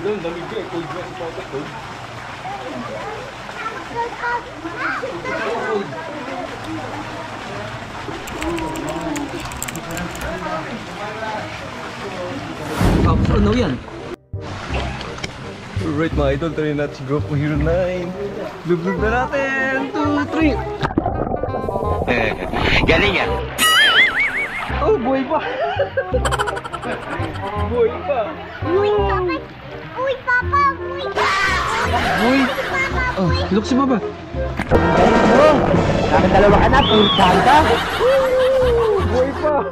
Doon, lamig ka eh. Cold na si Papa. Cold. Tapos ano yan? Alright mga idol, try natin si GoPro Hero 9. Lublog na natin! 2, 3! Galing yan! Oh, buhay pa! Buhay pa! Uy, Papa! Uy, Papa! Uy, Papa! Uy! Oh, look si Baba. Kami dalawa anak, saan ka? Buhay pa!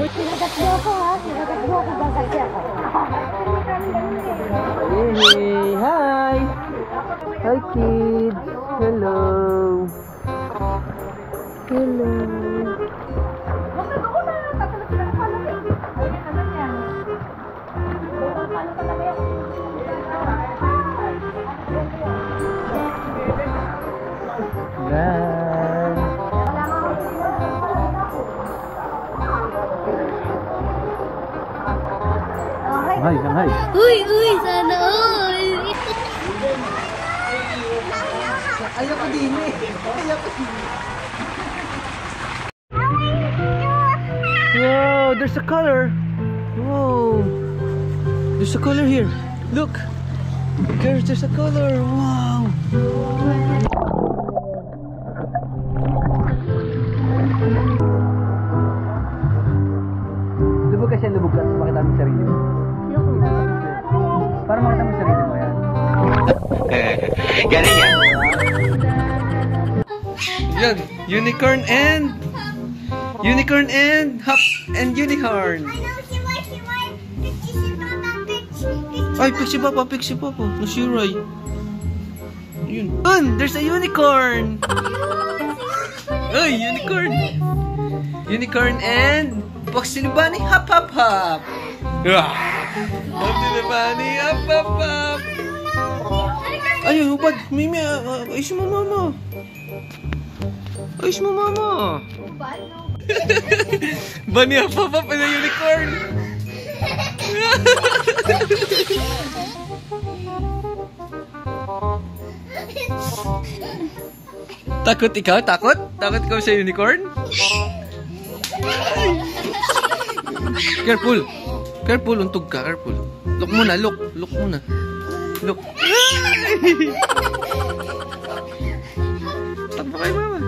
Sinagat mo ako ha? Sinagat mo ako, gagawin ako. Hey, hi! Hi kids! Hello! Hello! Hi, hi. Uy, sana all! Ayoko din eh. Ayoko din. Wow, there's a color. Whoa. There's a color here. Look. Girls, there's a color. Wow. Lubog ka siya, lubog ka. Makita mo yung sarili mo. Para makita mo yung sarili mo yan. Galing yan! Yan, unicorn and hop and unicorn. Ay, pixie papa, nasiray. Yun. There's a unicorn. Ay, unicorn. Unicorn and Foxy Bunny, hop hop hop. Foxy Bunny, hop hop hop. Ay, hubad, Mimi, ayos mo mama. Ayos mo mama. Bunny, hop hop hop and a unicorn. Takot ikaw? Takot? Takot ikaw sa unicorn? Careful. Careful, untog ka. Careful. Look muna, look. Look muna. Look. Takbo kayo, mama.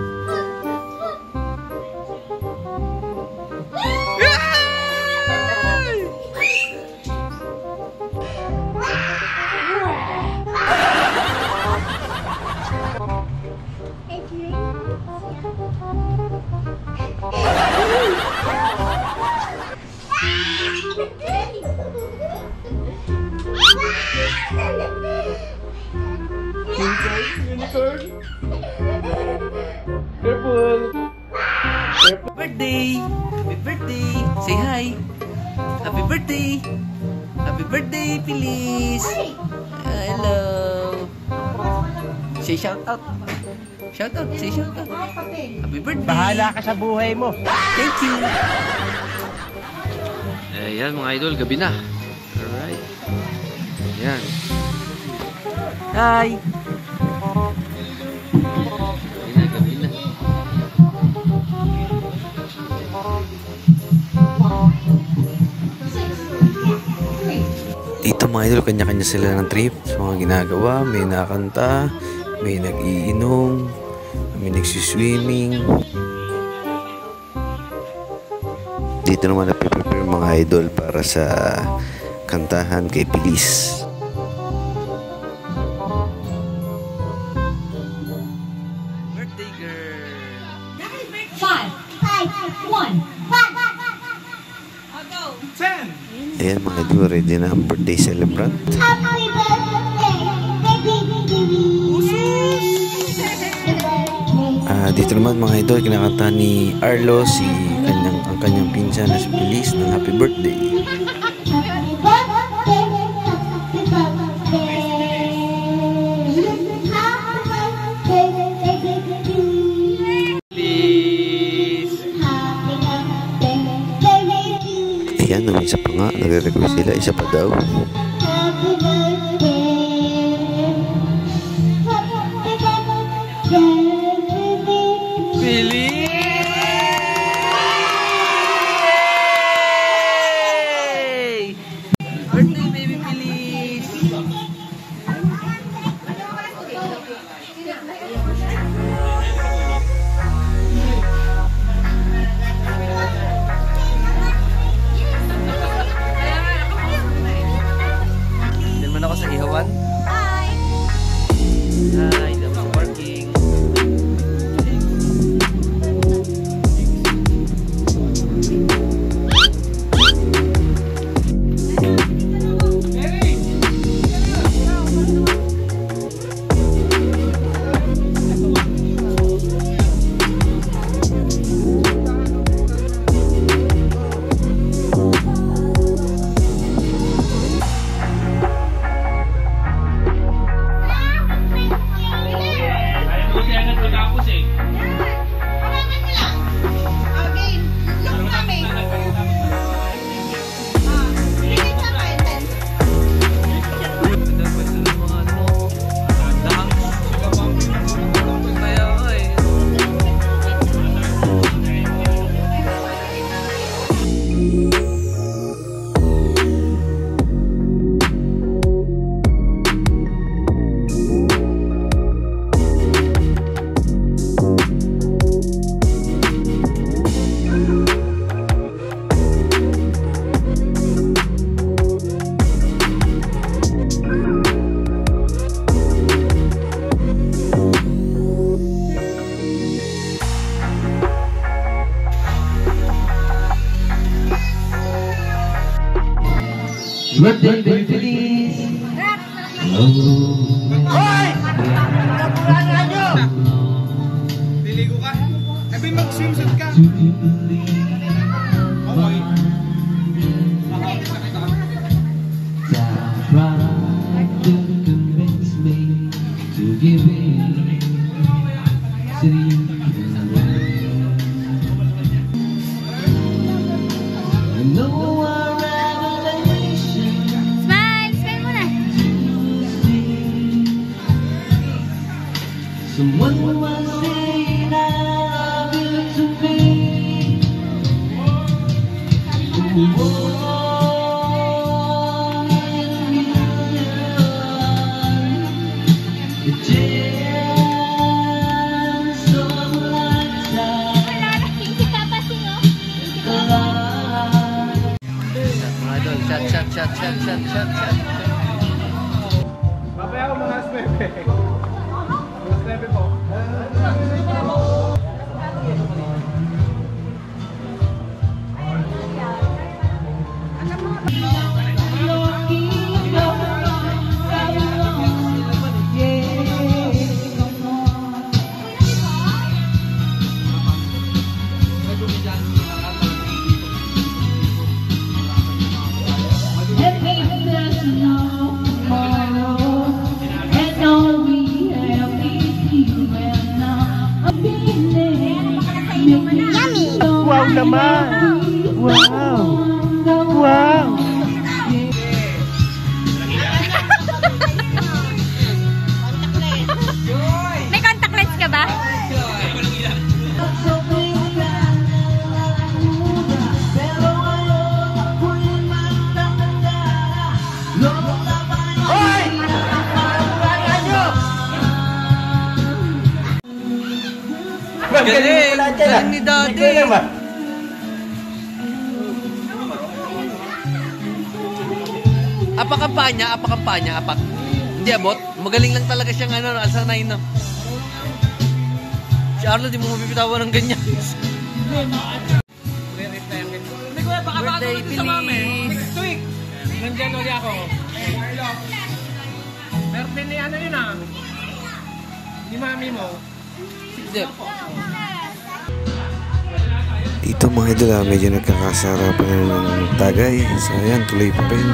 Unicorn! Careful! Happy birthday! Happy birthday! Say hi! Happy birthday! Happy birthday, Feliz! Hello! Say shout out! Shout out! Say shout out! Happy birthday! Bahala ka sa buhay mo! Thank you! Ayan mga idol, gabi na. Alright. Ayan. Hi! Gabi na. Dito mga idol, kanya-kanya sila ng trip sa mga ginagawa. May nakanta, may nag-iinom, may nagsiswimming. Dito naman napiprepare mga idol para sa kantahan kay Feliz. Birthday girl! 5, 1, 10! Ayan mga idol, ready na ang birthday celebrant. Happy birthday, baby, baby. Dito naman mga idol, kinakanta ni Arlo ang kanyang pinsan na si Feliz ng happy birthday. Ayan, isa pa nga, nagre-request sila, isa pa daw. Birthday baby Feliz! Naman ako sa ihawan. Hi! Hi, dapat working. Birthday baby Feliz! Hoy! Nabulangan nyo! Diligo ka? Sabi mag-swimsuit ka. Okay. Someone was saying I love you to me. The chance of a lifetime. Mga idol, chat. Babaya ako mga aspepe. Aspepe po. Wow naman! Wow! Wow! May contact lens ka ba? Hoy! Nabulangan nyo! Galing! Galing ni Daddy! Apakampanya. Hindi abot. Magaling lang talaga siyang asanay no. Si Arlo, di mo mabibitawan ng ganyan. Birthday, Feliz! Next week, nandyan ulit ako. Birthday ni ano yun ah. Ni mami mo. Dito mga idol, medyo nagkakasarapan ng tagay. So ayan, tuloy pa rin.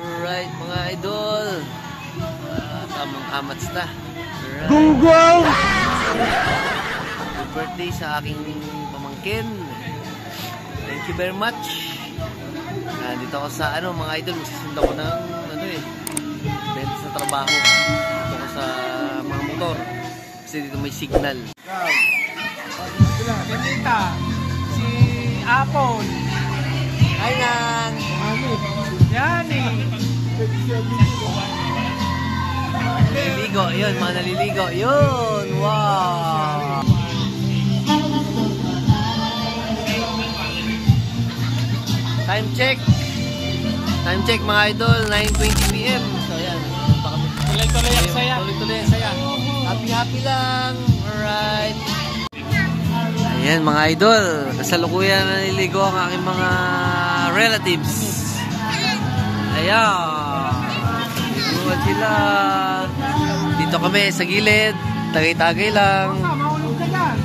Alright mga idol, tamang amats na. Gunggong! Happy birthday sa aking pamangkin. Thank you very much. Dito ako sa mga idol, magsisinda ko ng dito sa trabaho. Dito ako sa mga motor. Kasi dito may signal. Ganita. Si Apple. Hi Nan! Yan eh. Naliligo, yun, mga naliligo. Yun! Wow! Time check! Time check mga idol, 9:20 PM. So yan, Tuloy-tuloy ang saya. tuloy-tuloy ang saya. Happy lang! Alright! Ayan mga idol, kasalukuyan naliligo ang aking mga relatives. Ayan! Naliligo sila. Dito kami sa gilid, tagay-tagay lang. Mahulog ka dyan.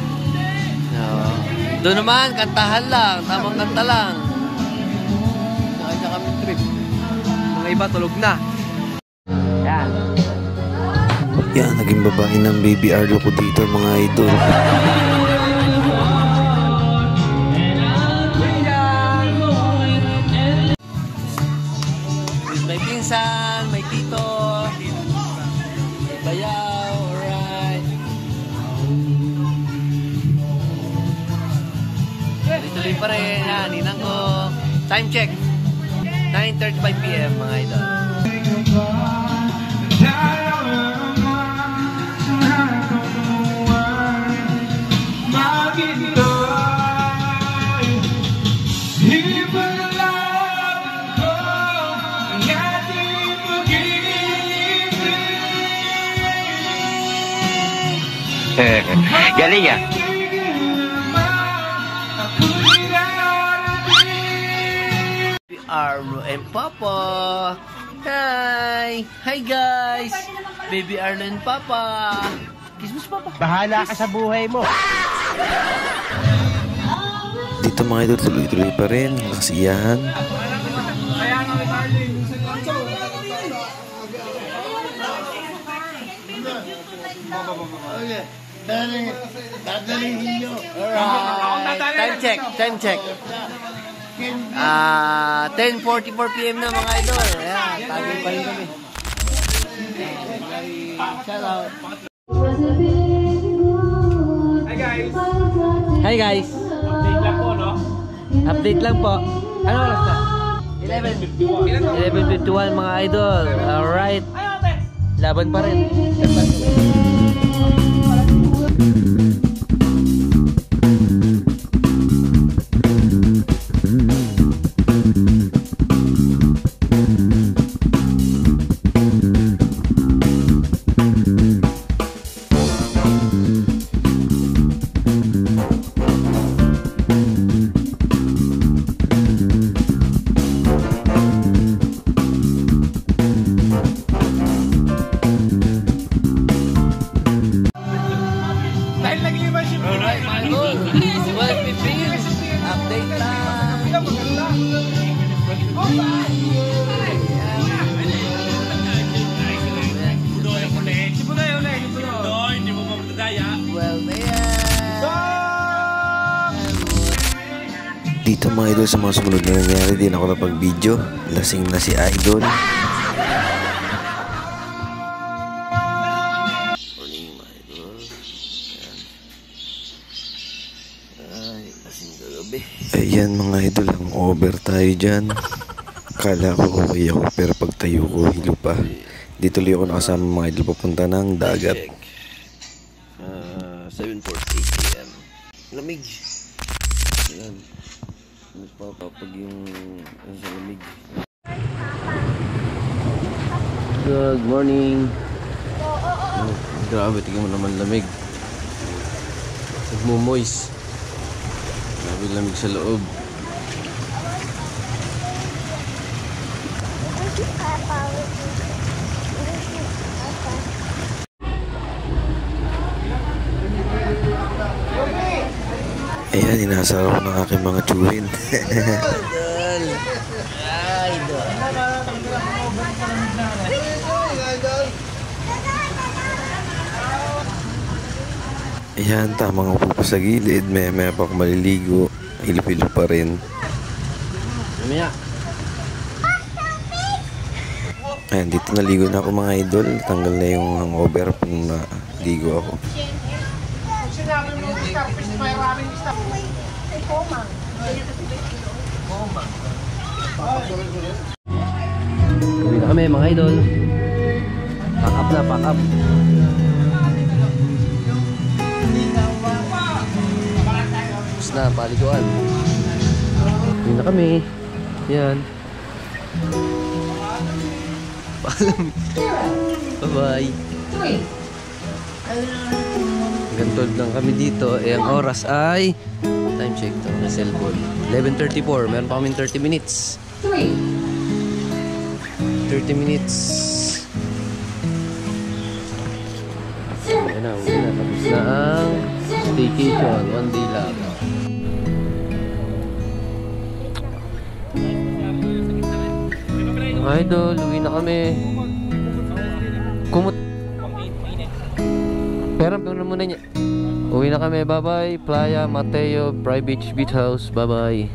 Doon naman, kantahan lang, tamang kanta lang. Kanya kami trip. Mga iba tulog na. Yan. Yan, naging babae ng baby Arlo ko dito mga idol. May pinsan, may tito, may bayaw, alright. Tuloy pa rin, yan, ninang ko. Time check, 9:35 PM mga idol. Galing ya? Arlo and Papa. Hi! Hi guys! Baby Arlo and Papa. Kiss mo si Papa. Bahala ka sa buhay mo. Dito mga idol, tuloy-tuloy pa rin. Nakasiyahan. Kaya nga may Marley. Alright. Time check. 10:44 PM na mga idol. Ayan, tagay pa rin kami. Shout out. Hi guys. Hi guys. Update lang po, no? Update lang po. Ano oras na? 11:51 mga idol. Alright. Laban pa rin. Dahil nagliman siya. Alright mga idol. 12:15. Update lang. Well, Dito mga idol, sa mga sumunod na nangyari, din ako napag-video. Lasing na si idol. morning mga idol. Ay, lasing kagabi. Ayan mga idol, ang over tayo dyan. Kala ko okay ako, pero pag tayo ko, hilo pa. Dito tuloy ako nakasama mga idol papunta ng dagat. 7:48 PM. Lamig. Ayan. Mas papapag yung sa lamig. Good morning. Grabe, tingnan mo naman lamig. Nagmumoist. Grabe lamig sa loob. Ayan, inasar ako ng aking mga chewin. Ayan, tamang upo pa sa gilid. May pa ako maliligo. Hilip-hilip pa rin. Mamaya. Ayan, dito naligo na ako mga idol. Tanggal na yung hangover pag naligo ako. Uwi na kami mga idol. Pack up na, pack up. Tapos na, paliguan. Uwi na kami. Yan. Paalam. Bye-bye. Gantod lang kami dito. Eh, ang oras ay time check to na cellphone. 11:34. Meron pa kami 30 minutes. 30 minutes. Ayan na, uwi na. Tapos na ang staycation. 1 day lang. Mga idol, uwi na kami. Kumot. Pero na muna niya. Uwi na kami. Bye-bye. Playa, Mateo, Private Beach House. Bye-bye.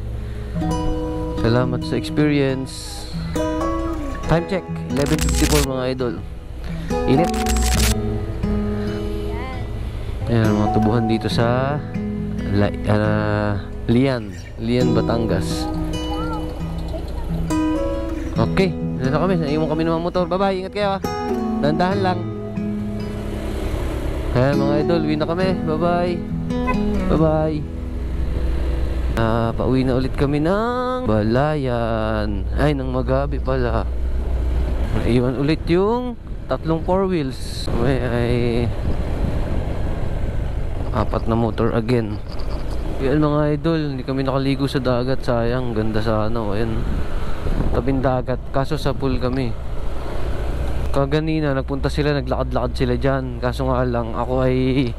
Salamat sa experience. Time check. 11:54 mga idol. Init. Ayan, mga tubuhan dito sa Lian, Batangas. Okay. Dito na kami. Naiwan kami ng mga motor. Bye-bye. Ingat kayo ha. Dahan-dahan lang. Ayan mga idol, uwi na kami. Bye-bye. Bye-bye. Pauwi na ulit kami ng Balayan. Ay, ng Magabi pala. Naiwan ulit yung tatlong 4 wheels. Ay 4 na motor again. Ayan mga idol, hindi kami nakaligo sa dagat. Sayang, ganda sana. Ayan, tabing dagat. Kaso sa pool kami. Kaganina nagpunta sila, naglakad-lakad sila dyan. Kaso nga lang ako ay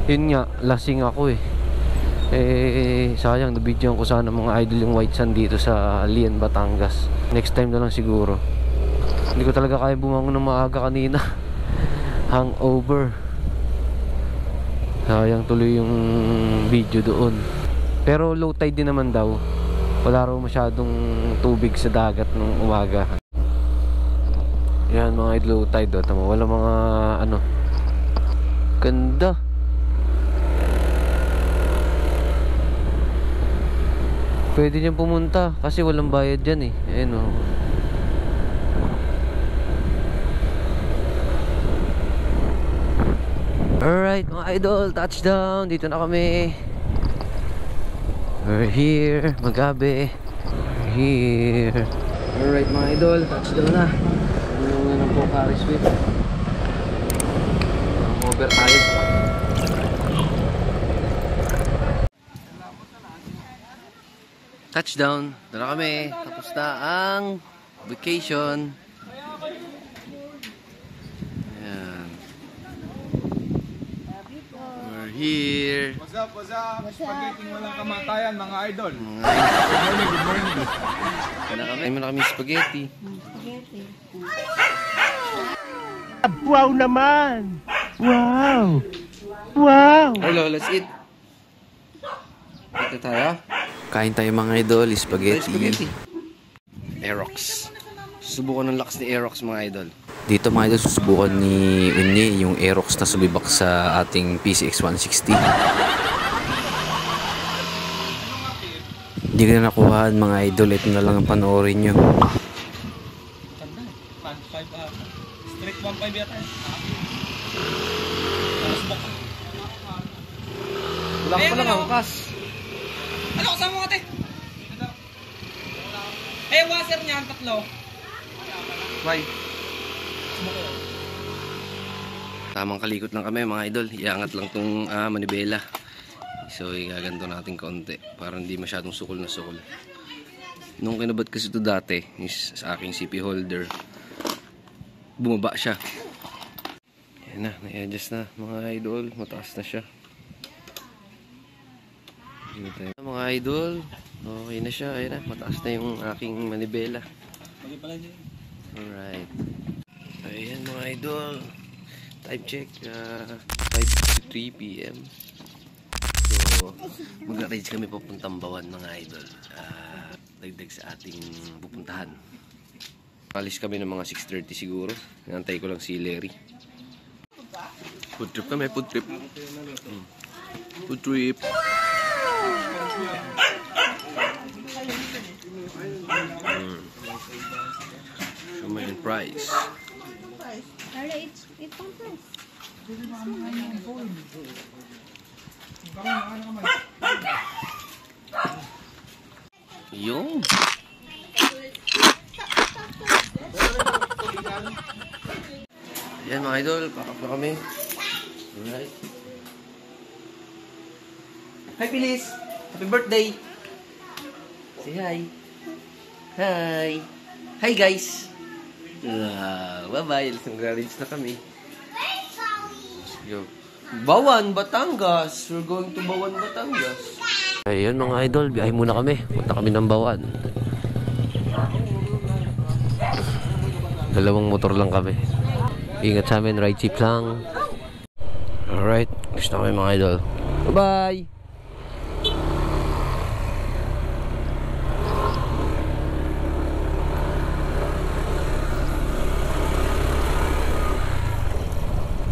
yun nga, lasing ako eh. Sayang, nabidyoan ko sana mga idol yung white sand dito sa Lian, Batangas. Next time na lang siguro. Hindi ko talaga kaya bumangon ng maaga kanina. Hangover. Sayang tuloy yung video doon. Pero low tide din naman daw. Wala raw masyadong tubig sa dagat nung umaga. Yan mga low tide do. Tama, wala mga ano. Ganda. Pwede niyang pumunta kasi walang bayad dyan eh. Ayan o. Alright mga idol, touchdown. Dito na kami. We're here, Magabi. We're here. Alright mga idol, touchdown na. Ano nga ng Pocari Sweet. Over tayo. Touchdown. Doon na kami. Tapos na ang vacation. Ayan. We're here. What's up, what's up? Spaghetti walang kamatayan, mga idol. Good morning. Kaya kami. Ay, kami spaghetti. Wow naman! Wow! Wow! Hello, let's eat. Ito tayo. Kain tayo mga idol, spaghetti. Aerox. Susubukan ng lakas ni Aerox mga idol. Dito mga idol, susubukan ni Unye yung Aerox na sumibak sa ating PCX 160. Hindi ko na nakuhaan mga idol, ito na lang ang panoorin nyo. Street 1.5 yata. Wala ko lang ang kas. Ano kasama mo ate? Eh, washer niyan, 3. Why? Tamang kalikot lang kami mga idol. Iangat lang tong manibela. So igaganto natin konti para hindi masyadong sukol na sukol. Nung kinabad kasi ito dati is sa aking CP holder, bumaba siya. Yan na, na-adjust na mga idol. Mataas na siya. Mga idol, okay na siya. Ayan na, mataas na yung aking manibela. Alright. Ayan mga idol. Time check, 5:53 PM. So, mag-arrange kami papuntang Bawan mga idol. Dagdag sa ating pupuntahan. Alis kami ng mga 6:30 siguro. Nantay ko lang si Larry. Food trip kami, food trip. Food trip. Shumai and fries. Yung yan mga idol, pakap na kami. Alright. Hi Pilis! Happy birthday! Say hi! Hi! Hi guys! Bye-bye! Nag-arrange na kami. Yo. Bawan, Batangas! We're going to Bawan, Batangas. Ayun mga idol, biyahe muna kami. Punta kami ng Bawan. Dalawang motor lang kami. Ingat sa amin, ride cheap lang. Alright, gusto kami mga idol. Bye-bye!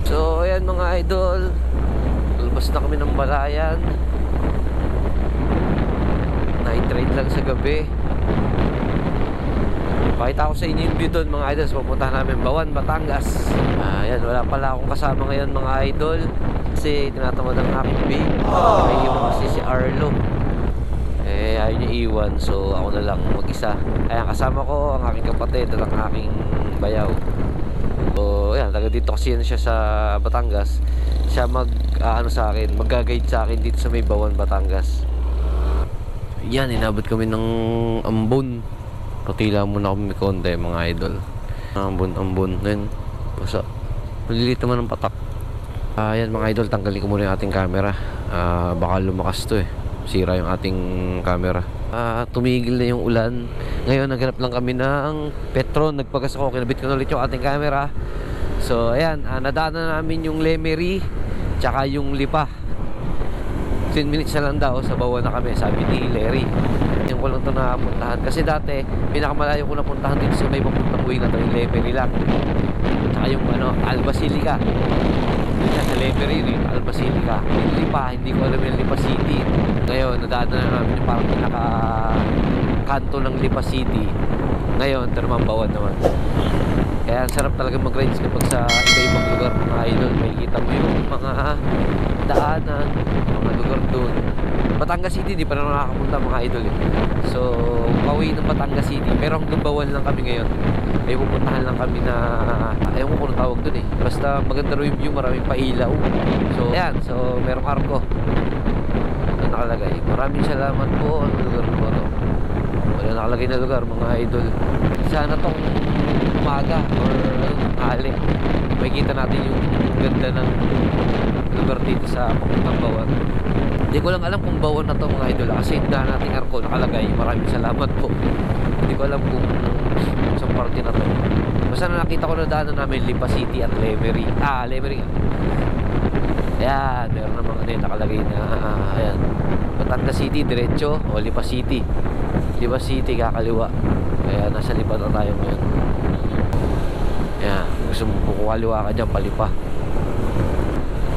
So, ayan mga idol. Lumabas na kami ng Balayan. Night ride lang sa gabi. Pakita ko sa inyo yung view doon mga idols. Pupunta namin Bawan, Batangas. Ayan, wala pala akong kasama ngayon mga idol. Kasi tinatamad ang aking babe. May iwan kasi si Arlo. Ayaw niya iwan. So ako na lang mag-isa. Ayan, kasama ko ang aking kapatid at ang aking bayaw. So ayan, taga dito kasi siya sa Batangas. Siya sa akin, mag-guide sa akin dito sa may Bawan, Batangas. Yan, inabot kami ng Ambon. Patila muna kami konti mga idol. Ambon. Then, basta malilit naman ang patak. Yan mga idol, tanggalin ko muna yung ating camera. Baka lumakas to eh. Sira yung ating camera. Tumigil na yung ulan. Ngayon, naghanap lang kami ng Petron. Nagpagas ako, kinabit ko na ulit yung ating camera. So, ayan, nadaanan namin yung Lemery tsaka yung Lipa. 10 minutes na lang daw, sa Bawan na kami, sabi ni Larry. Yung ko lang ito napuntahan. Kasi dati, pinakamalayo ko napuntahan dito sa may papuntang buhay na ito, yung Lemery lang. Tsaka yung Albasilica. Sa Lemery, yung Albasilica. Yung Lipa, hindi ko alam yung Lipa City. Ngayon, nadaanan na namin yung parang pinaka-kanto ng Lipa City. Ngayon, termang Bawan naman. Kaya ang sarap talaga mag-rides kapag sa iba-ibang lugar mga idol. May kita mo yung mga daanan, mga lugar doon. Batangas City, di pa na nakakapunta mga idol eh. So, pauwi ng Batangas City. Pero hanggang Bawan lang kami ngayon. May pupuntahan lang kami na, ayaw ko kung anong tawag doon eh. Basta maganda rin yung view, maraming pailaw. So, ayan. So, merong arko. Ano nakalagay? Maraming salamat po. Anong lugar mo ito? Wala nakalagay na lugar mga idol. Sana tong umaga or tanghali makikita natin yung ganda ng lugar dito sa papuntang Bawan. Hindi ko lang alam kung Bawan na to mga idol kasi na nating arko nakalagay maraming salamat po. Hindi ko alam kung sa parte na to. Basta na nakita ko na daanan namin Lipa City at Lemery. Lemery. Ayan, meron na mga nakalagay na ayan, Batangas City diretso o Lipa City. Lipa City kakaliwa. Kaya nasa Lipa na tayo ngayon. Ayan, gusto mo kukaliwa ka dyan, palipa.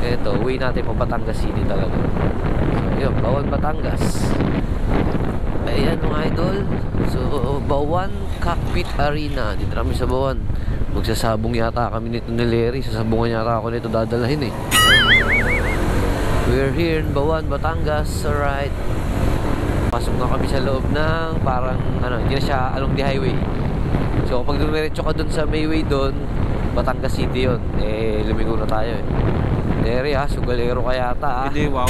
Ito, uwi natin pa Batangas City talaga. So, yun, Bawan, Batangas. Ayan mga idol. So, Bawan Cockpit Arena. Dito namin sa Bawan. Magsasabong yata kami nito ni Larry. Sasabungan yata ako nito dadalahin eh. We're here in Bawan, Batangas. Alright. Pasok na kami sa loob ng parang hindi na siya along the highway. So kapag dumiretso ka dun sa Mayway doon, Batangas City yun. Eh, lumigo na tayo eh. Eri ha, sugalero ka yata ha. Hindi, wow.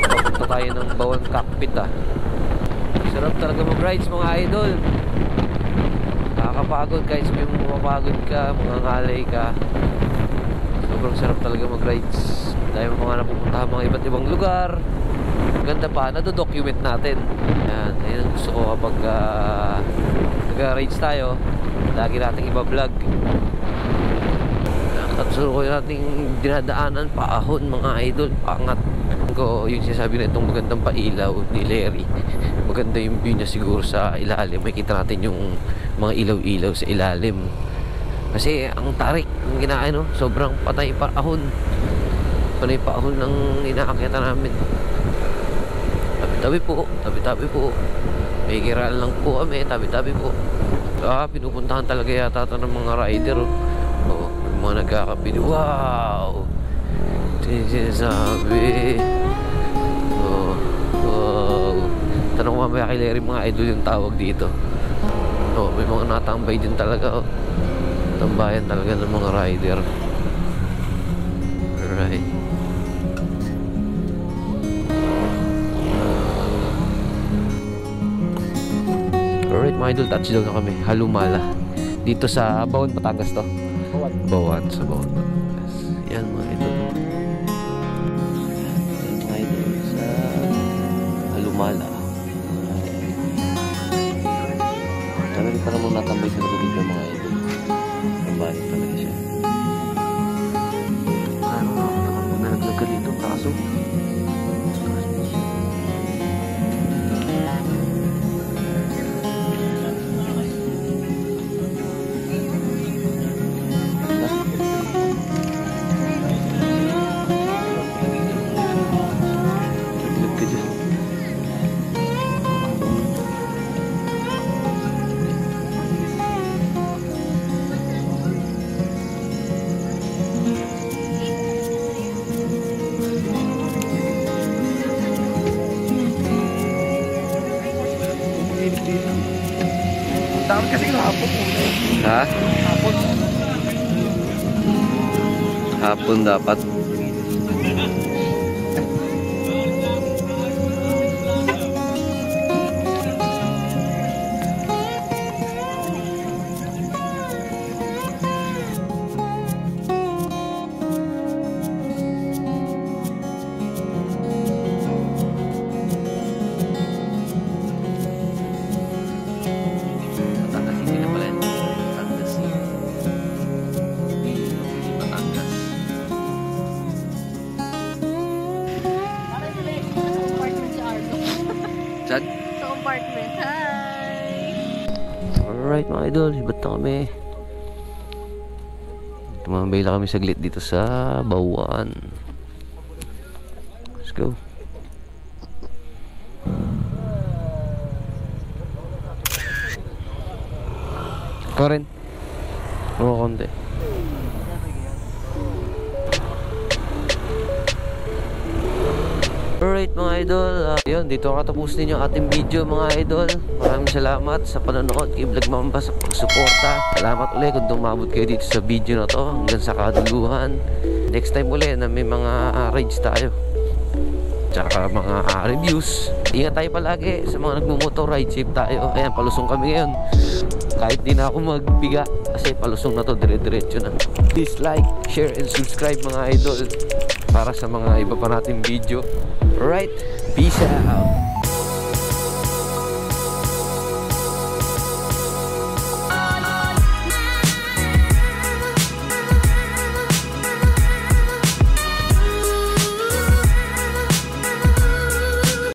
Papunta tayo ng Bawang Cockpit ha. Sarap talaga mag-rides mga idol. Nakakapagod guys, may mapapagod ka, mangangalay ka. Sobrang sarap talaga mag-rides. Tayo mga napupuntahan mga iba't ibang lugar. Ganda pa, nado-document natin. Yan, ayun ang gusto ko kapag nag-rides tayo. Lagi nating iba-vlog. Nakatsuroy nating dinadaanan, paahon mga idol, pangat ko yung sinasabi na itong magandang pailaw ni Larry. Maganda yung view niya siguro sa ilalim. Makikita natin yung mga ilaw-ilaw sa ilalim. Kasi ang tarik, ang ginaano, sobrang patay paahon. Panay paahon ng inaakita namin. Tabi-tabi po, tabi-tabi po. May kiral lang po kami, tabi-tabi po. Pinupuntahan talaga yata ito ng mga rider. Oh, yung mga nagkakabili. Wow! Sinasabi. Oh, wow. Tanong mamaya kay Larry mga idol yung tawag dito. Oh, may mga natambay din talaga. Oh. Tambayan talaga ng mga rider. Alright. Alright mga idol, touchdown na kami. Halumala. Dito sa Bawon, Batangas to. Bawon, sa Bawon, Batangas. Yan mga idol. Yan mga idol sa Halumala. Talaga pa naman natambay sa dito mga idol. Tambayan talaga siya. Ano na naglag ka dito, kaso. Dapat kasi hapon po. Ha? Hapon. Hapon dapat. Saan? Sa compartment. Hi! Alright mga idol, ibat na kami. Tumambay lang kami saglit dito sa Bawaan. Let's go. Ikaw rin. Oo, konti. Alright mga idol, yun, dito katapusin yung ating video mga idol. Maraming salamat sa panonood kay Vlog Mamba sa pagsuporta. Salamat ulit kung dumabot kayo dito sa video na to hanggang sa kaduluhan. Next time ulit na may mga rides tayo, tsaka mga reviews. Ingat tayo palagi sa mga nagmumotor, ride safe tayo. Ayan, palusong kami ngayon. Kahit di na ako magbiga kasi palusong na to, dire-diretso na. Please like, share, and subscribe mga idol para sa mga iba pa nating video. Alright, peace out.